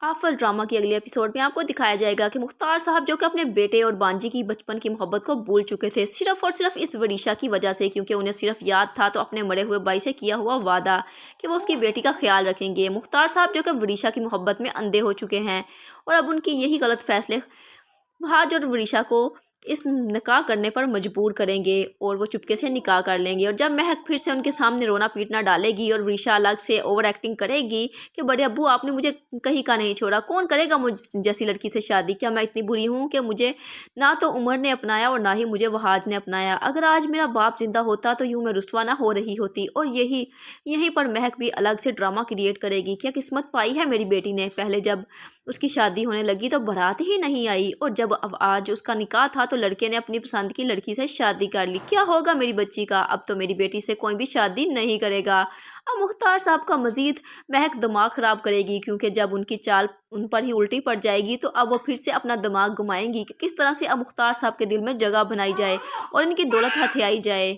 आफल drama की अगले episode में आपको दिखाया जाएगा कि मुख्तार साहब जो कि अपने बेटे और बांजी की बचपन की मोहब्बत को भूल चुके थे, सिर्फ और सिर्फ इस वरीशा की वजह से, क्योंकि उन्हें सिर्फ याद था तो अपने मरे हुए भाई से किया हुआ वादा कि वो उसकी बेटी का ख्याल रखेंगे। मुख्तार साहब जो कि वरीशा की मोहब्बत में अंधे हो चुके हैं और अब उनकी यही गलत फैसले वहाज और वरीशा को इस निकाह करने पर मजबूर करेंगे और वो चुपके से निकाह कर लेंगे। और जब महक फिर से उनके सामने रोना पीटना डालेगी और वरीशा अलग से ओवर एक्टिंग करेगी कि बड़े अब्बू आपने मुझे कहीं का नहीं छोड़ा, कौन करेगा मुझ जैसी लड़की से शादी, क्या मैं इतनी बुरी हूँ कि मुझे ना तो उमर ने अपनाया और ना ही मुझे वहाज ने अपनाया। अगर आज मेरा बाप जिंदा होता तो यूँ मैं रुस्वा ना हो रही होती। और यहीं पर महक भी अलग से ड्रामा क्रिएट करेगी, क्या किस्मत पाई है मेरी बेटी ने, पहले जब उसकी शादी होने लगी तो बारात ही नहीं आई और जब अब आज उसका निकाह था तो लड़के ने अपनी पसंद की लड़की से शादी कर ली। क्या होगा मेरी बच्ची का, अब तो मेरी बेटी से कोई भी शादी नहीं करेगा। अब मुख्तार साहब का मजीद महक दिमाग ख़राब करेगी, क्योंकि जब उनकी चाल उन पर ही उल्टी पड़ जाएगी तो अब वो फिर से अपना दिमाग घुमाएंगी कि किस तरह से अब मुख्तार साहब के दिल में जगह बनाई जाए और इनकी दौलत हथियाई जाए,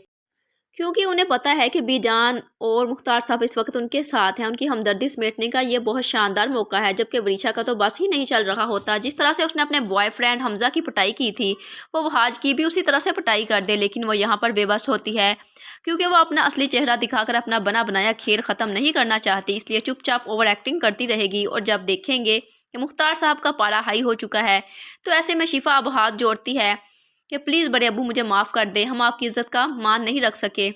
क्योंकि उन्हें पता है कि बीजान और मुख्तार साहब इस वक्त उनके साथ हैं। उनकी हमदर्दी समेटने का ये बहुत शानदार मौका है, जबकि वरीशा का तो बस ही नहीं चल रहा होता। जिस तरह से उसने अपने बॉयफ्रेंड हमजा की पिटाई की थी वो वहाज की भी उसी तरह से पिटाई कर दे, लेकिन वो यहाँ पर बेबस होती है क्योंकि वो अपना असली चेहरा दिखाकर अपना बना बनाया खेल ख़त्म नहीं करना चाहती, इसलिए चुपचाप ओवर एक्टिंग करती रहेगी। और जब देखेंगे कि मुख्तार साहब का पारा हाई हो चुका है तो ऐसे में शिफा अब हाथ जोड़ती है कि प्लीज़ बड़े अब्बू मुझे माफ़ कर दे, हम आपकी इज़्ज़त का मान नहीं रख सके,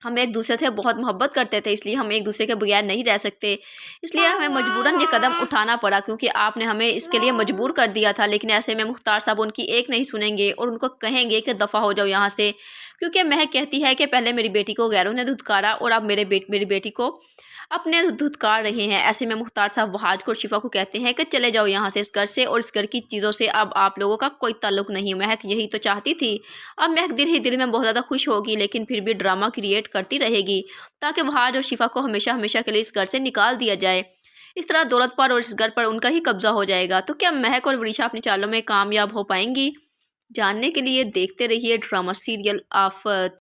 हम एक दूसरे से बहुत मोहब्बत करते थे, इसलिए हम एक दूसरे के बगैर नहीं रह सकते, इसलिए हमें मजबूरन ये कदम उठाना पड़ा क्योंकि आपने हमें इसके लिए मजबूर कर दिया था। लेकिन ऐसे में मुख्तार साहब उनकी एक नहीं सुनेंगे और उनको कहेंगे कि दफ़ा हो जाओ यहाँ से, क्योंकि महक कहती है कि पहले मेरी बेटी को गैरों ने धुतकारा और अब मेरी बेटी को अपने धुतकार रहे हैं। ऐसे में मुख्तार साहब वहाज को और शिफा को कहते हैं कि चले जाओ यहाँ से, इस घर से और इस घर की चीज़ों से अब आप लोगों का कोई ताल्लुक नहीं। महक यही तो चाहती थी। अब महक दिल ही दिल में बहुत ज़्यादा खुश होगी, लेकिन फिर भी ड्रामा क्रिएट करती रहेगी ताकि वहाज और शिफा को हमेशा हमेशा के लिए इस घर से निकाल दिया जाए। इस तरह दौलत पर और इस घर पर उनका ही कब्जा हो जाएगा। तो क्या महक और वरीशा अपनी चालों में कामयाब हो पाएंगी? जानने के लिए देखते रहिए ड्रामा सीरियल आफत।